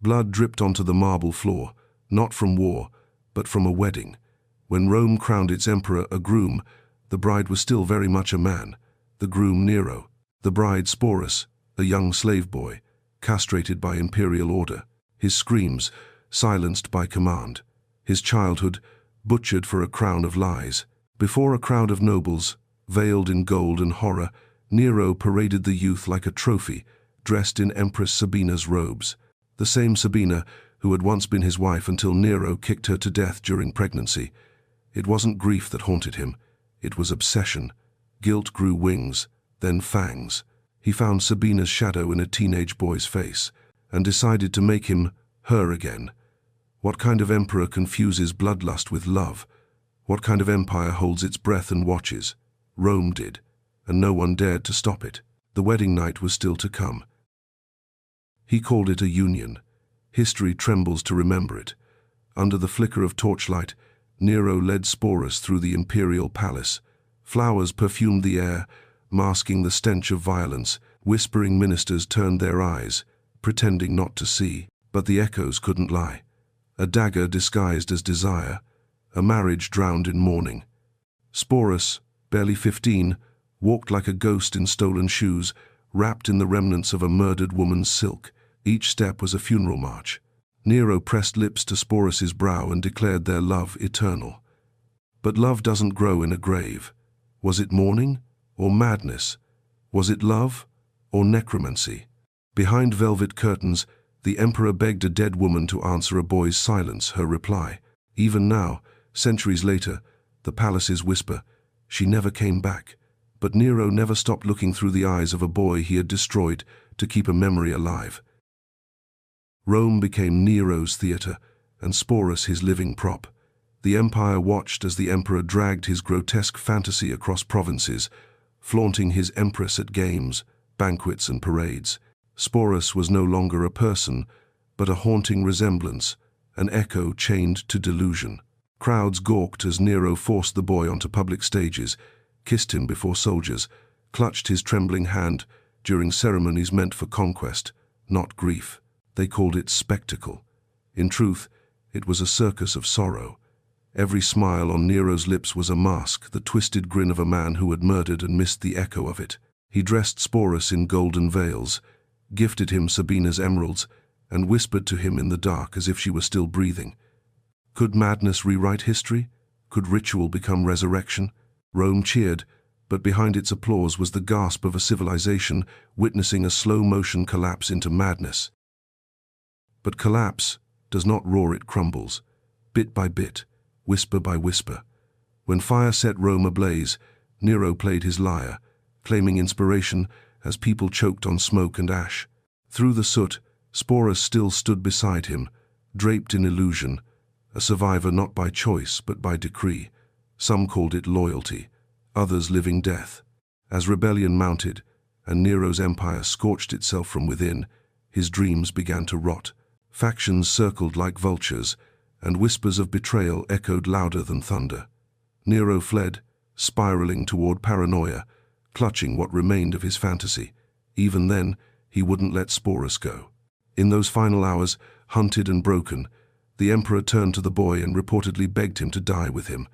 Blood dripped onto the marble floor, not from war, but from a wedding. When Rome crowned its emperor a groom, the bride was still very much a man, the groom Nero, the bride Sporus, a young slave boy, castrated by imperial order, his screams silenced by command, his childhood butchered for a crown of lies. Before a crowd of nobles, veiled in gold and horror, Nero paraded the youth like a trophy, dressed in Empress Sabina's robes, the same Sabina who had once been his wife until Nero kicked her to death during pregnancy. It wasn't grief that haunted him, it was obsession. Guilt grew wings, then fangs. He found Sabina's shadow in a teenage boy's face, and decided to make him her again. What kind of emperor confuses bloodlust with love? What kind of empire holds its breath and watches? Rome did, and no one dared to stop it. The wedding night was still to come. He called it a union. History trembles to remember it. Under the flicker of torchlight, Nero led Sporus through the imperial palace. Flowers perfumed the air, masking the stench of violence. Whispering ministers turned their eyes, pretending not to see, but the echoes couldn't lie. A dagger disguised as desire, a marriage drowned in mourning. Sporus, barely 15, walked like a ghost in stolen shoes, wrapped in the remnants of a murdered woman's silk. Each step was a funeral march. Nero pressed lips to Sporus's brow and declared their love eternal. But love doesn't grow in a grave. Was it mourning or madness? Was it love or necromancy? Behind velvet curtains, the emperor begged a dead woman to answer a boy's silence, her reply. Even now, centuries later, the palaces whisper, she never came back. But Nero never stopped looking through the eyes of a boy he had destroyed to keep a memory alive. Rome became Nero's theater, and Sporus his living prop. The empire watched as the emperor dragged his grotesque fantasy across provinces, flaunting his empress at games, banquets and parades. Sporus was no longer a person, but a haunting resemblance, an echo chained to delusion. Crowds gawked as Nero forced the boy onto public stages, kissed him before soldiers, clutched his trembling hand during ceremonies meant for conquest, not grief. They called it spectacle. In truth, it was a circus of sorrow. Every smile on Nero's lips was a mask, the twisted grin of a man who had murdered and missed the echo of it. He dressed Sporus in golden veils, gifted him Sabina's emeralds, and whispered to him in the dark as if she were still breathing. Could madness rewrite history? Could ritual become resurrection? Rome cheered, but behind its applause was the gasp of a civilization witnessing a slow-motion collapse into madness. But collapse does not roar, it crumbles, bit by bit, whisper by whisper. When fire set Rome ablaze, Nero played his lyre, claiming inspiration as people choked on smoke and ash. Through the soot, Sporus still stood beside him, draped in illusion, a survivor not by choice but by decree. Some called it loyalty, others living death. As rebellion mounted, and Nero's empire scorched itself from within, his dreams began to rot. Factions circled like vultures, and whispers of betrayal echoed louder than thunder. Nero fled, spiraling toward paranoia, clutching what remained of his fantasy. Even then, he wouldn't let Sporus go. In those final hours, hunted and broken, the emperor turned to the boy and reportedly begged him to die with him,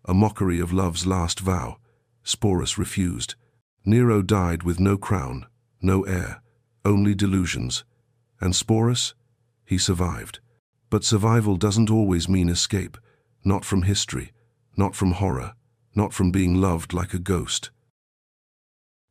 a mockery of love's last vow. Sporus refused. Nero died with no crown, no heir, only delusions. And Sporus? He survived. But survival doesn't always mean escape, not from history, not from horror, not from being loved like a ghost.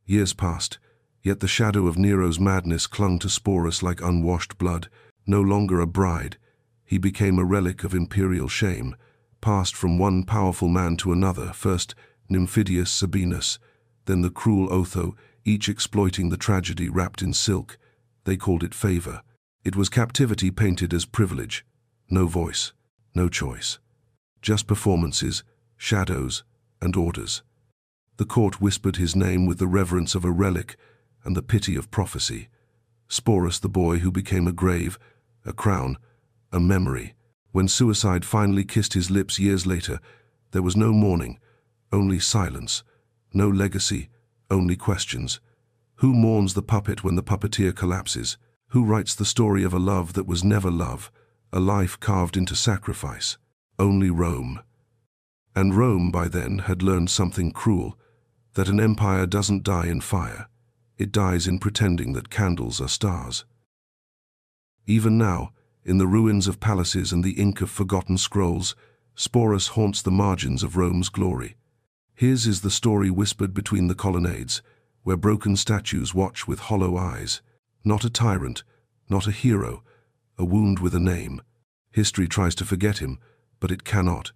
Years passed, yet the shadow of Nero's madness clung to Sporus like unwashed blood. No longer a bride, he became a relic of imperial shame, passed from one powerful man to another, first Nymphidius Sabinus, then the cruel Otho, each exploiting the tragedy wrapped in silk. They called it favor. It was captivity painted as privilege. No voice, no choice. Just performances, shadows, and orders. The court whispered his name with the reverence of a relic and the pity of prophecy. Sporus, the boy who became a grave, a crown, a memory. When suicide finally kissed his lips years later, there was no mourning, only silence. No legacy, only questions. Who mourns the puppet when the puppeteer collapses? Who writes the story of a love that was never love, a life carved into sacrifice? Only Rome. And Rome, by then, had learned something cruel, that an empire doesn't die in fire. It dies in pretending that candles are stars. Even now, in the ruins of palaces and the ink of forgotten scrolls, Sporus haunts the margins of Rome's glory. His is the story whispered between the colonnades, where broken statues watch with hollow eyes. Not a tyrant, not a hero, a wound with a name. History tries to forget him, but it cannot,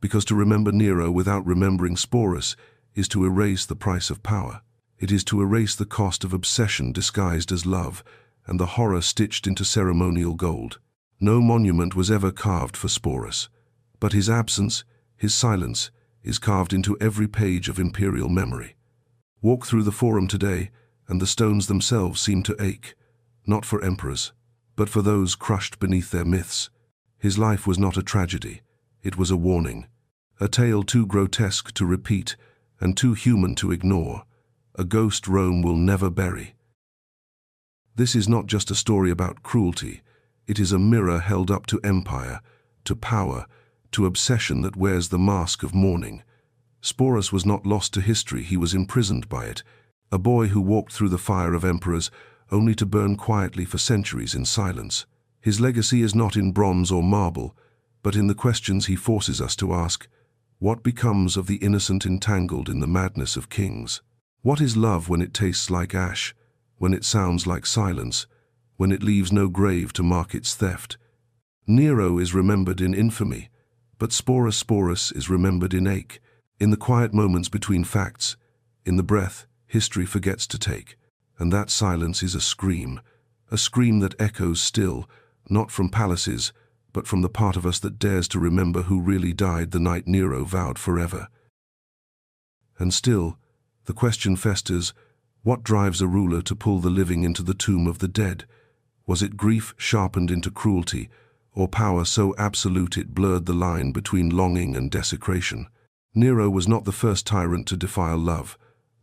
because to remember Nero without remembering Sporus is to erase the price of power. It is to erase the cost of obsession disguised as love, and the horror stitched into ceremonial gold. No monument was ever carved for Sporus, but his absence, his silence, is carved into every page of imperial memory. Walk through the Forum today, and the stones themselves seem to ache, not for emperors, but for those crushed beneath their myths. His life was not a tragedy, it was a warning, a tale too grotesque to repeat and too human to ignore, a ghost Rome will never bury. This is not just a story about cruelty, it is a mirror held up to empire, to power, to obsession that wears the mask of mourning. Sporus was not lost to history, he was imprisoned by it, a boy who walked through the fire of emperors only to burn quietly for centuries in silence. His legacy is not in bronze or marble, but in the questions he forces us to ask. What becomes of the innocent entangled in the madness of kings? What is love when it tastes like ash, when it sounds like silence, when it leaves no grave to mark its theft? Nero is remembered in infamy, but Sporus is remembered in ache, in the quiet moments between facts, in the breath history forgets to take. And that silence is a scream that echoes still, not from palaces, but from the part of us that dares to remember who really died the night Nero vowed forever. And still, the question festers, what drives a ruler to pull the living into the tomb of the dead? Was it grief sharpened into cruelty, or power so absolute it blurred the line between longing and desecration? Nero was not the first tyrant to defile love,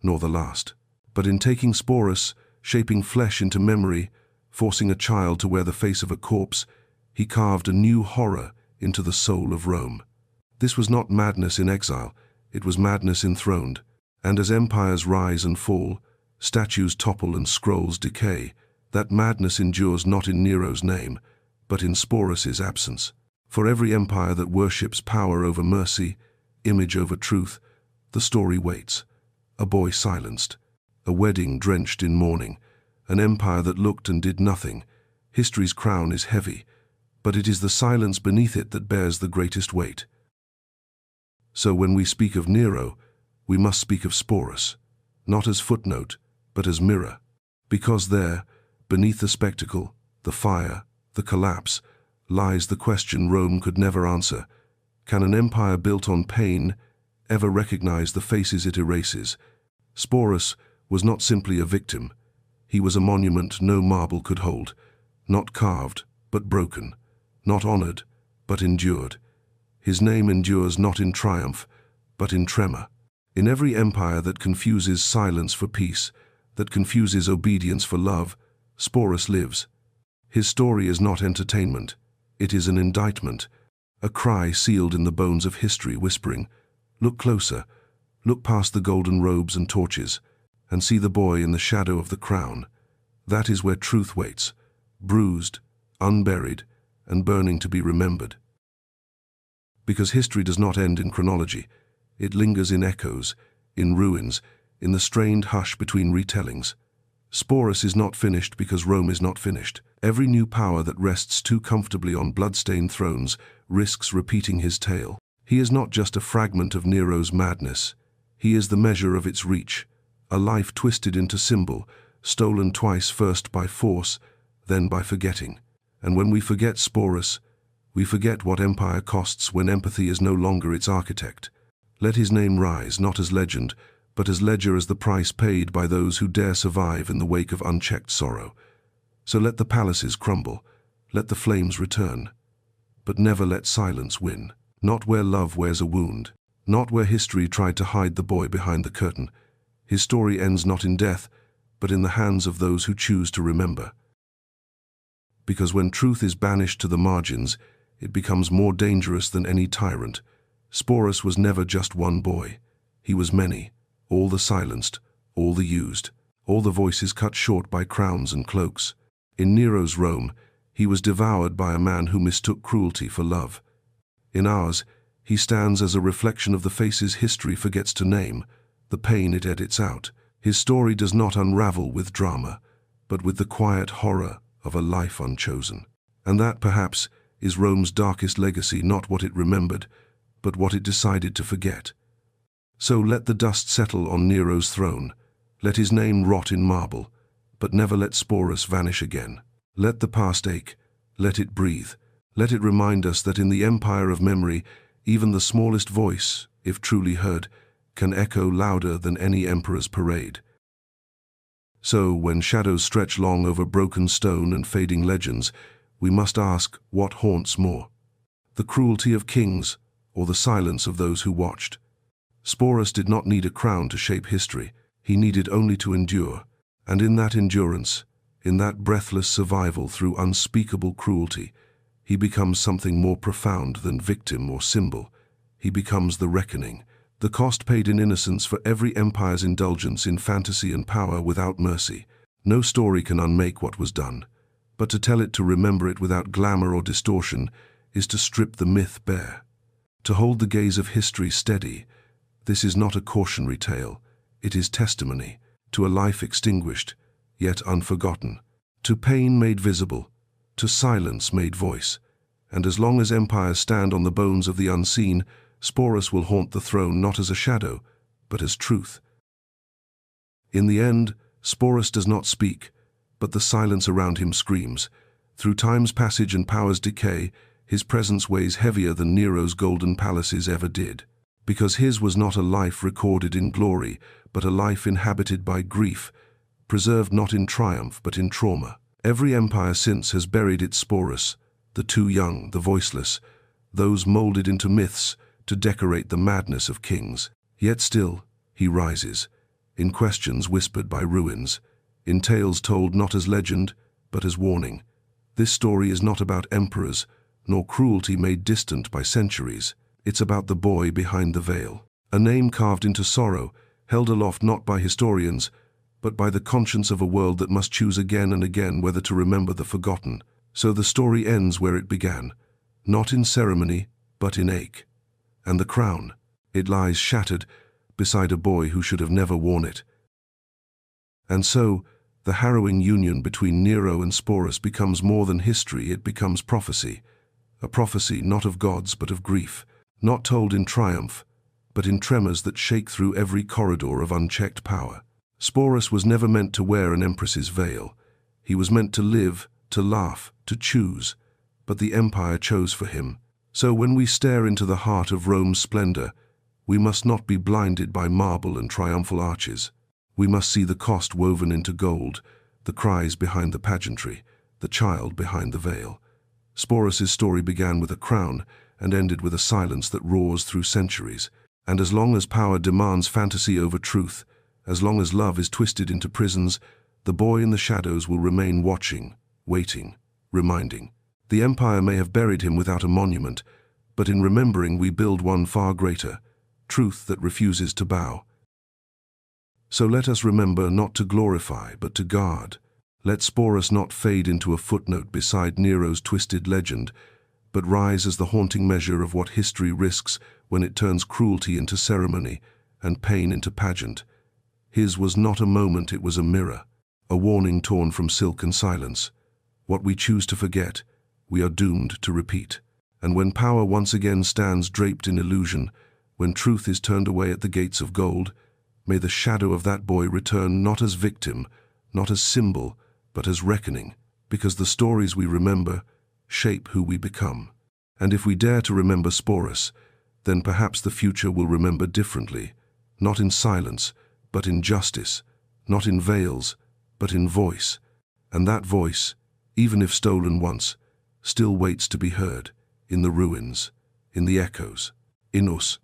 nor the last. But in taking Sporus, shaping flesh into memory, forcing a child to wear the face of a corpse, he carved a new horror into the soul of Rome. This was not madness in exile, it was madness enthroned. And as empires rise and fall, statues topple and scrolls decay, that madness endures not in Nero's name, but in Sporus's absence. For every empire that worships power over mercy, image over truth, the story waits. A boy silenced, a wedding drenched in mourning, an empire that looked and did nothing. History's crown is heavy, but it is the silence beneath it that bears the greatest weight. So when we speak of Nero, we must speak of Sporus, not as footnote, but as mirror, because there, beneath the spectacle, the fire, the collapse, lies the question Rome could never answer. Can an empire built on pain ever recognize the faces it erases? Sporus was not simply a victim. He was a monument no marble could hold, not carved, but broken, not honored, but endured. His name endures not in triumph, but in tremor. In every empire that confuses silence for peace, that confuses obedience for love, Sporus lives. His story is not entertainment, it is an indictment, a cry sealed in the bones of history whispering, "Look closer, look past the golden robes and torches, and see the boy in the shadow of the crown. That is where truth waits, bruised, unburied, and burning to be remembered." Because history does not end in chronology, it lingers in echoes, in ruins, in the strained hush between retellings. Sporus is not finished because Rome is not finished. Every new power that rests too comfortably on blood-stained thrones risks repeating his tale. He is not just a fragment of Nero's madness. He is the measure of its reach, a life twisted into symbol, stolen twice, first by force, then by forgetting. And when we forget Sporus, we forget what empire costs when empathy is no longer its architect. Let his name rise, not as legend, but as ledger as the price paid by those who dare survive in the wake of unchecked sorrow. So let the palaces crumble, let the flames return, but never let silence win. Not where love wears a wound, not where history tried to hide the boy behind the curtain. His story ends not in death, but in the hands of those who choose to remember. Because when truth is banished to the margins, it becomes more dangerous than any tyrant. Sporus was never just one boy. He was many, all the silenced, all the used, all the voices cut short by crowns and cloaks. In Nero's Rome, he was devoured by a man who mistook cruelty for love. In ours, he stands as a reflection of the faces history forgets to name, the pain it edits out. His story does not unravel with drama, but with the quiet horror of a life unchosen. And that, perhaps, is Rome's darkest legacy, not what it remembered, but what it decided to forget. So let the dust settle on Nero's throne, let his name rot in marble, but never let Sporus vanish again. Let the past ache, let it breathe, let it remind us that in the empire of memory, even the smallest voice, if truly heard, can echo louder than any emperor's parade. So, when shadows stretch long over broken stone and fading legends, we must ask what haunts more: the cruelty of kings or the silence of those who watched. Sporus did not need a crown to shape history. He needed only to endure, and in that endurance, in that breathless survival through unspeakable cruelty, he becomes something more profound than victim or symbol. He becomes the reckoning, the cost paid in innocence for every empire's indulgence in fantasy and power without mercy. No story can unmake what was done, but to tell it, to remember it without glamour or distortion, is to strip the myth bare. To hold the gaze of history steady, this is not a cautionary tale, it is testimony to a life extinguished, yet unforgotten, to pain made visible, to silence made voice. And as long as empires stand on the bones of the unseen, Sporus will haunt the throne not as a shadow, but as truth. In the end, Sporus does not speak, but the silence around him screams. Through time's passage and power's decay, his presence weighs heavier than Nero's golden palaces ever did. Because his was not a life recorded in glory, but a life inhabited by grief, preserved not in triumph but in trauma. Every empire since has buried its Sporus, the too young, the voiceless, those molded into myths to decorate the madness of kings. Yet still, he rises, in questions whispered by ruins, in tales told not as legend, but as warning. This story is not about emperors, nor cruelty made distant by centuries. It's about the boy behind the veil, a name carved into sorrow, held aloft not by historians, but by the conscience of a world that must choose again and again whether to remember the forgotten. So the story ends where it began, not in ceremony, but in ache. And the crown, it lies shattered beside a boy who should have never worn it. And so, the harrowing union between Nero and Sporus becomes more than history, it becomes prophecy. A prophecy not of gods but of grief, not told in triumph, but in tremors that shake through every corridor of unchecked power. Sporus was never meant to wear an empress's veil. He was meant to live, to laugh, to choose, but the empire chose for him. So when we stare into the heart of Rome's splendor, we must not be blinded by marble and triumphal arches. We must see the cost woven into gold, the cries behind the pageantry, the child behind the veil. Sporus's story began with a crown and ended with a silence that roars through centuries. And as long as power demands fantasy over truth, as long as love is twisted into prisons, the boy in the shadows will remain watching, waiting, reminding. The empire may have buried him without a monument, but in remembering we build one far greater, truth that refuses to bow. So let us remember not to glorify, but to guard. Let Sporus not fade into a footnote beside Nero's twisted legend, but rise as the haunting measure of what history risks when it turns cruelty into ceremony and pain into pageant. His was not a moment, it was a mirror, a warning torn from silk and silence. What we choose to forget, we are doomed to repeat. And when power once again stands draped in illusion, when truth is turned away at the gates of gold, may the shadow of that boy return not as victim, not as symbol, but as reckoning, because the stories we remember shape who we become. And if we dare to remember Sporus, then perhaps the future will remember differently, not in silence, but in justice, not in veils, but in voice. And that voice, even if stolen once, still waits to be heard, in the ruins, in the echoes, in us.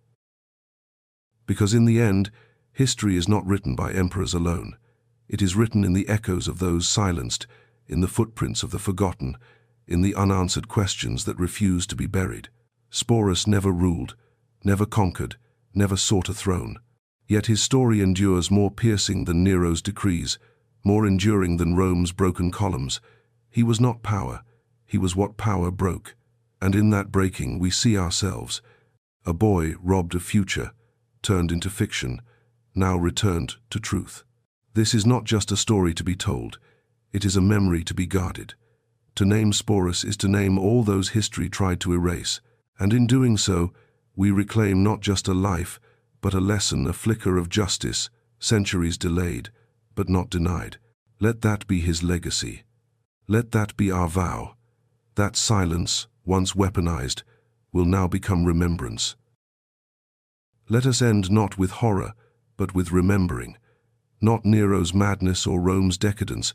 Because in the end, history is not written by emperors alone. It is written in the echoes of those silenced, in the footprints of the forgotten, in the unanswered questions that refuse to be buried. Sporus never ruled, never conquered, never sought a throne. Yet his story endures, more piercing than Nero's decrees, more enduring than Rome's broken columns. He was not power, he was what power broke. And in that breaking we see ourselves, a boy robbed of future, turned into fiction, now returned to truth. This is not just a story to be told, it is a memory to be guarded. To name Sporus is to name all those history tried to erase, and in doing so, we reclaim not just a life, but a lesson, a flicker of justice, centuries delayed, but not denied. Let that be his legacy. Let that be our vow. That silence, once weaponized, will now become remembrance. Let us end not with horror, but with remembering. Not Nero's madness or Rome's decadence,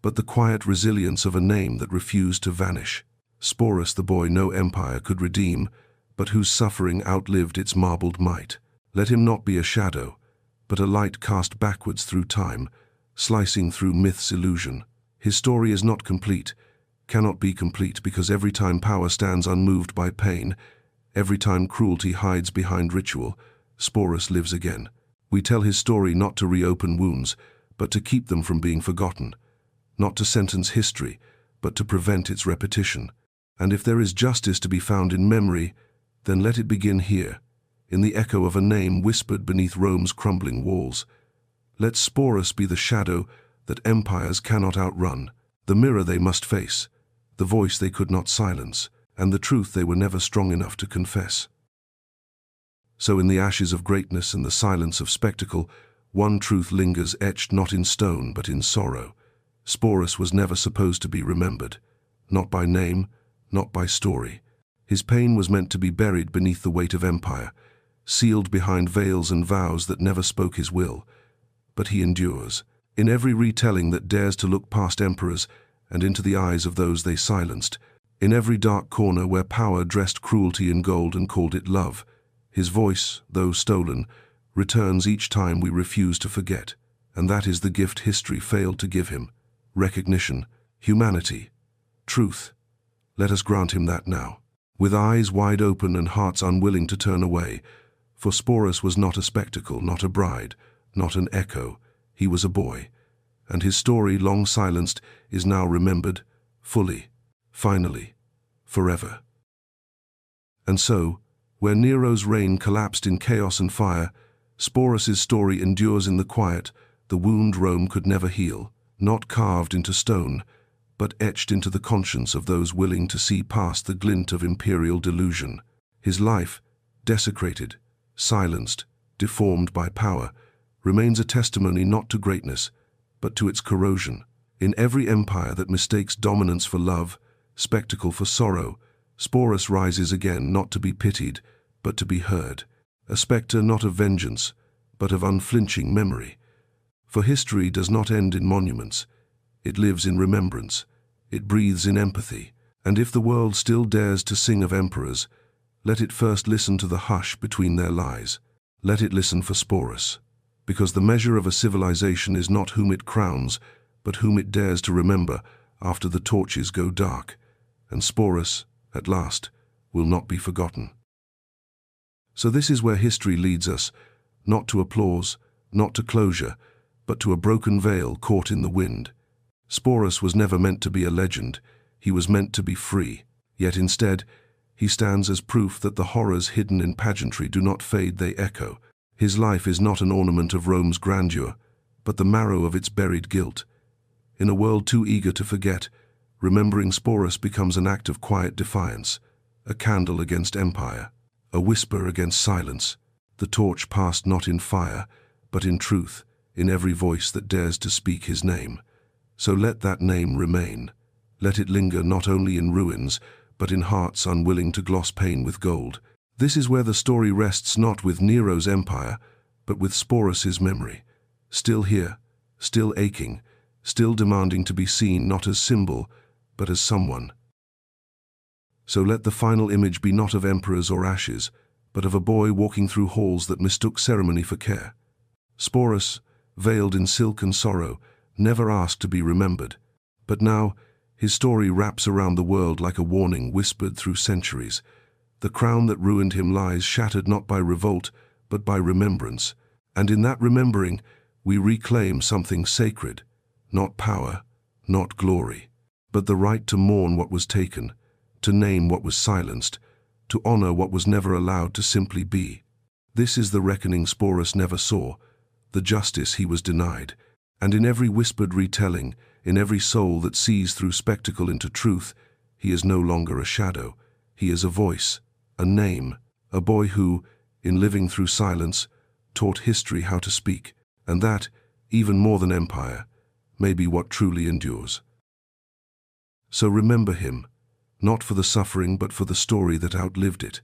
but the quiet resilience of a name that refused to vanish. Sporus, the boy no empire could redeem, but whose suffering outlived its marbled might. Let him not be a shadow, but a light cast backwards through time, slicing through myth's illusion. His story is not complete, cannot be complete, because every time power stands unmoved by pain, every time cruelty hides behind ritual, Sporus lives again. We tell his story not to reopen wounds, but to keep them from being forgotten, not to sentence history, but to prevent its repetition. And if there is justice to be found in memory, then let it begin here, in the echo of a name whispered beneath Rome's crumbling walls. Let Sporus be the shadow that empires cannot outrun, the mirror they must face, the voice they could not silence, and the truth they were never strong enough to confess. So in the ashes of greatness and the silence of spectacle, one truth lingers, etched not in stone but in sorrow. Sporus was never supposed to be remembered, not by name, not by story. His pain was meant to be buried beneath the weight of empire, sealed behind veils and vows that never spoke his will. But he endures. In every retelling that dares to look past emperors and into the eyes of those they silenced, in every dark corner where power dressed cruelty in gold and called it love, his voice, though stolen, returns each time we refuse to forget. And that is the gift history failed to give him: recognition, humanity, truth. Let us grant him that now, with eyes wide open and hearts unwilling to turn away. For Sporus was not a spectacle, not a bride, not an echo. He was a boy, and his story, long silenced, is now remembered, fully, finally, forever. And so, where Nero's reign collapsed in chaos and fire, Sporus's story endures in the quiet, the wound Rome could never heal, not carved into stone, but etched into the conscience of those willing to see past the glint of imperial delusion. His life, desecrated, silenced, deformed by power, remains a testimony not to greatness, but to its corrosion. In every empire that mistakes dominance for love, spectacle for sorrow, Sporus rises again, not to be pitied, but to be heard. A spectre not of vengeance, but of unflinching memory. For history does not end in monuments. It lives in remembrance. It breathes in empathy. And if the world still dares to sing of emperors, let it first listen to the hush between their lies. Let it listen for Sporus. Because the measure of a civilization is not whom it crowns, but whom it dares to remember after the torches go dark. And Sporus, at last, will not be forgotten. So this is where history leads us, not to applause, not to closure, but to a broken veil caught in the wind. Sporus was never meant to be a legend. He was meant to be free. Yet instead, he stands as proof that the horrors hidden in pageantry do not fade, they echo. His life is not an ornament of Rome's grandeur, but the marrow of its buried guilt. In a world too eager to forget, remembering Sporus becomes an act of quiet defiance, a candle against empire, a whisper against silence, the torch passed not in fire, but in truth, in every voice that dares to speak his name. So let that name remain. Let it linger not only in ruins, but in hearts unwilling to gloss pain with gold. This is where the story rests, not with Nero's empire, but with Sporus's memory. Still here, still aching, still demanding to be seen not as symbol, but as someone. So let the final image be not of emperors or ashes, but of a boy walking through halls that mistook ceremony for care. Sporus, veiled in silk and sorrow, never asked to be remembered. But now, His story wraps around the world like a warning whispered through centuries. The crown that ruined him lies shattered not by revolt, but by remembrance. And in that remembering, we reclaim something sacred, not power, not glory, but the right to mourn what was taken, to name what was silenced, to honor what was never allowed to simply be. This is the reckoning Sporus never saw, the justice he was denied. And in every whispered retelling, in every soul that sees through spectacle into truth, he is no longer a shadow. He is a voice, a name, a boy who, in living through silence, taught history how to speak, and that, even more than empire, may be what truly endures. So remember him, not for the suffering but for the story that outlived it.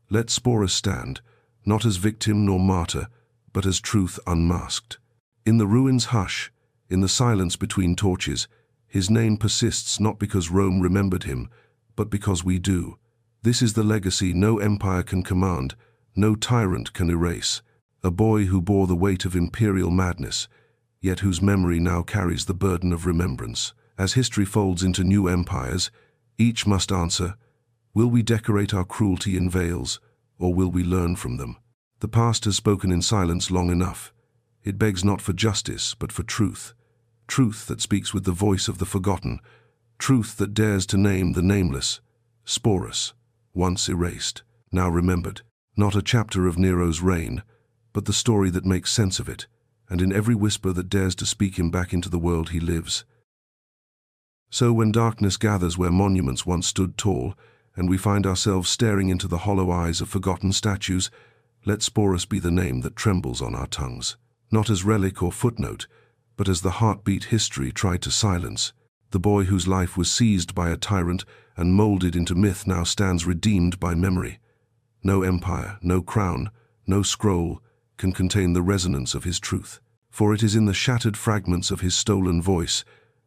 Let Sporus stand, not as victim nor martyr, but as truth unmasked. In the ruins' hush, in the silence between torches, his name persists not because Rome remembered him, but because we do. This is the legacy no empire can command, no tyrant can erase. A boy who bore the weight of imperial madness, yet whose memory now carries the burden of remembrance. As history folds into new empires, each must answer, will we decorate our cruelty in veils, or will we learn from them? The past has spoken in silence long enough. It begs not for justice, but for truth. Truth that speaks with the voice of the forgotten. Truth that dares to name the nameless. Sporus, once erased, now remembered. Not a chapter of Nero's reign, but the story that makes sense of it, and in every whisper that dares to speak him back into the world he lives. So when darkness gathers where monuments once stood tall, and we find ourselves staring into the hollow eyes of forgotten statues, let Sporus be the name that trembles on our tongues. Not as relic or footnote, but as the heartbeat history tried to silence. The boy whose life was seized by a tyrant and molded into myth now stands redeemed by memory. No empire, no crown, no scroll can contain the resonance of his truth. For it is in the shattered fragments of his stolen voice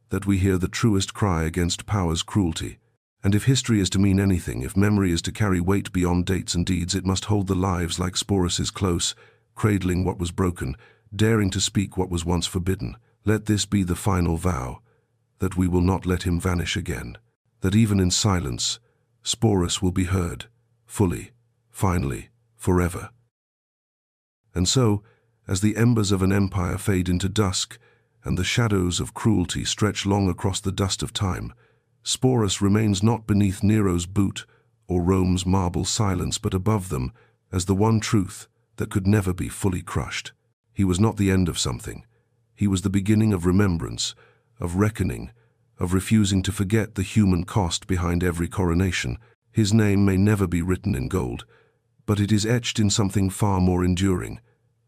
that we hear the truest cry against power's cruelty. And if history is to mean anything, if memory is to carry weight beyond dates and deeds, it must hold the lives like Sporus's close, cradling what was broken, daring to speak what was once forbidden. Let this be the final vow, that we will not let him vanish again, that even in silence, Sporus will be heard, fully, finally, forever. And so, as the embers of an empire fade into dusk, and the shadows of cruelty stretch long across the dust of time, Sporus remains not beneath Nero's boot or Rome's marble silence, but above them as the one truth that could never be fully crushed. He was not the end of something. He was the beginning of remembrance, of reckoning, of refusing to forget the human cost behind every coronation. His name may never be written in gold, but it is etched in something far more enduring,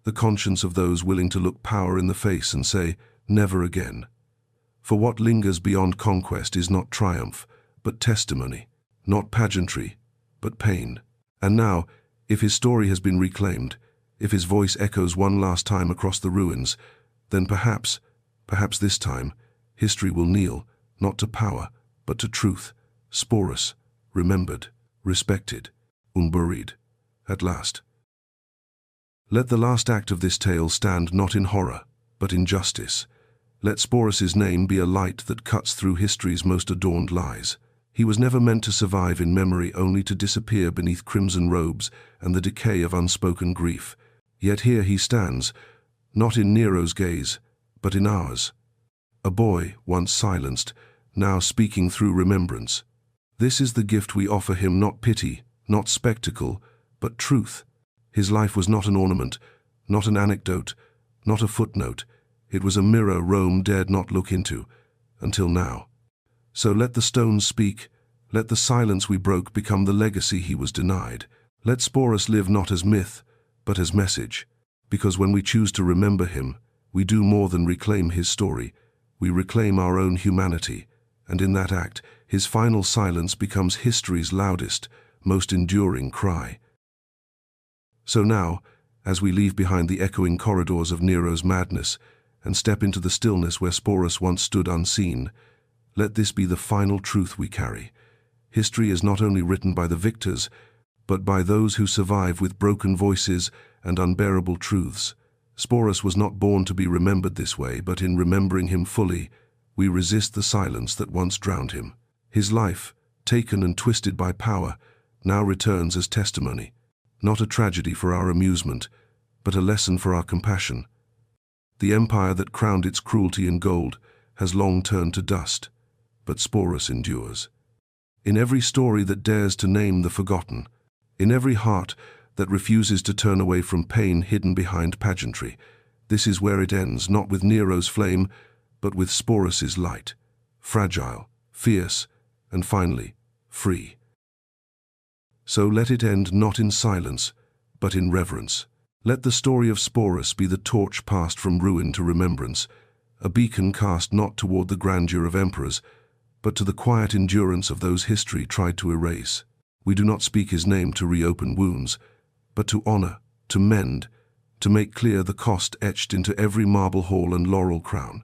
the conscience of those willing to look power in the face and say, never again. For what lingers beyond conquest is not triumph, but testimony, not pageantry, but pain. And now, if his story has been reclaimed, if his voice echoes one last time across the ruins, then perhaps this time, history will kneel, not to power, but to truth. Sporus, remembered, respected, unburied, at last. Let the last act of this tale stand not in horror, but in justice. Let Sporus's name be a light that cuts through history's most adorned lies. He was never meant to survive in memory, only to disappear beneath crimson robes and the decay of unspoken grief. Yet here he stands, not in Nero's gaze, but in ours. A boy, once silenced, now speaking through remembrance. This is the gift we offer him, not pity, not spectacle, but truth. His life was not an ornament, not an anecdote, not a footnote. It was a mirror Rome dared not look into, until now. So let the stones speak, let the silence we broke become the legacy he was denied. Let Sporus live not as myth, but as message, because when we choose to remember him, we do more than reclaim his story, we reclaim our own humanity, and in that act, his final silence becomes history's loudest, most enduring cry. So now, as we leave behind the echoing corridors of Nero's madness, and step into the stillness where Sporus once stood unseen, let this be the final truth we carry. History is not only written by the victors, but by those who survive with broken voices and unbearable truths. Sporus was not born to be remembered this way, but in remembering him fully, we resist the silence that once drowned him. His life, taken and twisted by power, now returns as testimony, not a tragedy for our amusement, but a lesson for our compassion. The empire that crowned its cruelty in gold has long turned to dust, but Sporus endures. In every story that dares to name the forgotten, in every heart that refuses to turn away from pain hidden behind pageantry, this is where it ends, not with Nero's flame, but with Sporus's light, fragile, fierce, and finally, free. So let it end not in silence, but in reverence. Let the story of Sporus be the torch passed from ruin to remembrance, a beacon cast not toward the grandeur of emperors, but to the quiet endurance of those history tried to erase. We do not speak his name to reopen wounds, but to honor, to mend, to make clear the cost etched into every marble hall and laurel crown.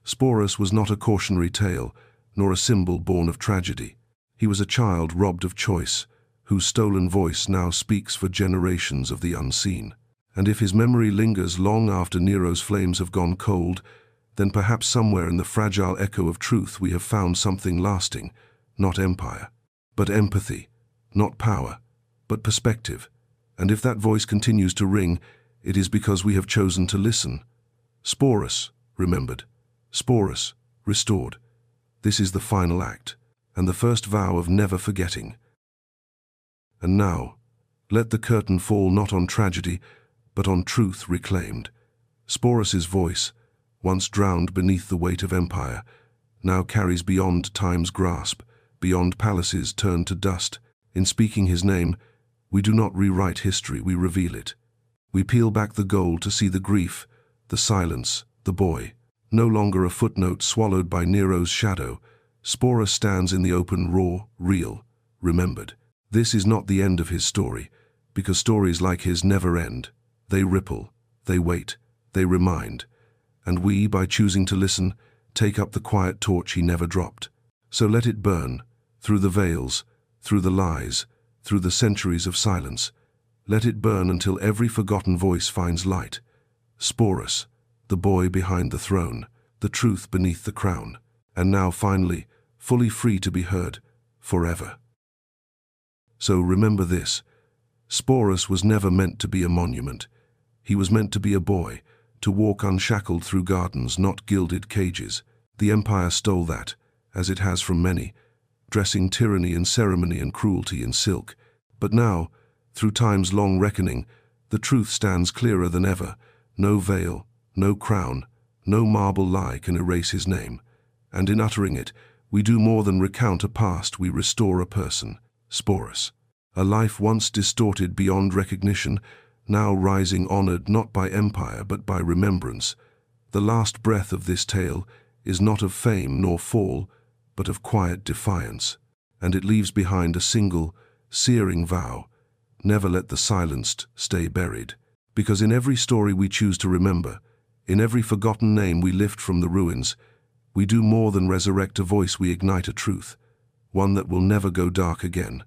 Sporus was not a cautionary tale, nor a symbol born of tragedy. He was a child robbed of choice, whose stolen voice now speaks for generations of the unseen. And if his memory lingers long after Nero's flames have gone cold, then perhaps somewhere in the fragile echo of truth we have found something lasting, not empire, but empathy, not power, but perspective. And if that voice continues to ring, it is because we have chosen to listen. Sporus, remembered. Sporus, restored. This is the final act, and the first vow of never forgetting. And now, let the curtain fall not on tragedy, but on truth reclaimed. Sporus's voice, once drowned beneath the weight of empire, now carries beyond time's grasp, beyond palaces turned to dust. In speaking his name, we do not rewrite history, we reveal it. We peel back the gold to see the grief, the silence, the boy. No longer a footnote swallowed by Nero's shadow, Sporus stands in the open, raw, real, remembered. This is not the end of his story, because stories like his never end. They ripple, they wait, they remind. And we, by choosing to listen, take up the quiet torch he never dropped. So let it burn, through the veils, through the lies, through the centuries of silence. Let it burn until every forgotten voice finds light. Sporus, the boy behind the throne, the truth beneath the crown, and now finally, fully free to be heard, forever. So remember this, Sporus was never meant to be a monument. He was meant to be a boy, to walk unshackled through gardens, not gilded cages. The empire stole that, as it has from many, dressing tyranny in ceremony and cruelty in silk. But now, through time's long reckoning, the truth stands clearer than ever. No veil, no crown, no marble lie can erase his name. And in uttering it, we do more than recount a past, we restore a person, Sporus. A life once distorted beyond recognition, now rising honored not by empire but by remembrance. The last breath of this tale is not of fame nor fall, but of quiet defiance, and it leaves behind a single, searing vow: never let the silenced stay buried. Because in every story we choose to remember, in every forgotten name we lift from the ruins, we do more than resurrect a voice, we ignite a truth, one that will never go dark again.